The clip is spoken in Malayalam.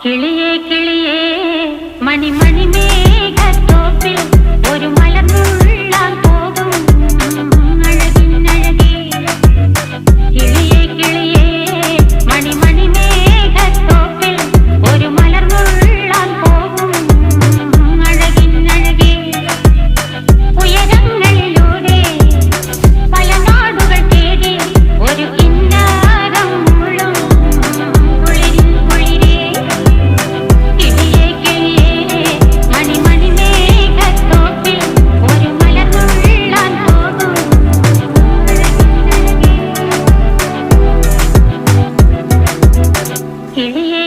കിളിയേ കിളിയേ മണിമണി മേഘത്തോപ്പിൽ ഒരു മലർന്നുള്ളാൻ പോകും അഴകിനഴകേ. കിളിയേ കിളിയേ മണിമണി മേഘത്തോപ്പിൽ ഒരു മലർന്നുള്ളാൻ പോകും അഴകിനഴകേ. ഉയരങ്ങളിലൂടെ പല നാടുകൾ തേടി ഒരു കിന്നാരം മുള്ളും കുളിരിൻ കുളിരേ. കിളിയേ കിളിയേ മണിമണി മേഘത്തോപ്പിൽ ഒരു മലർന്നുള്ളാൻ പോകും അഴകിനഴകേ. കിളിയേ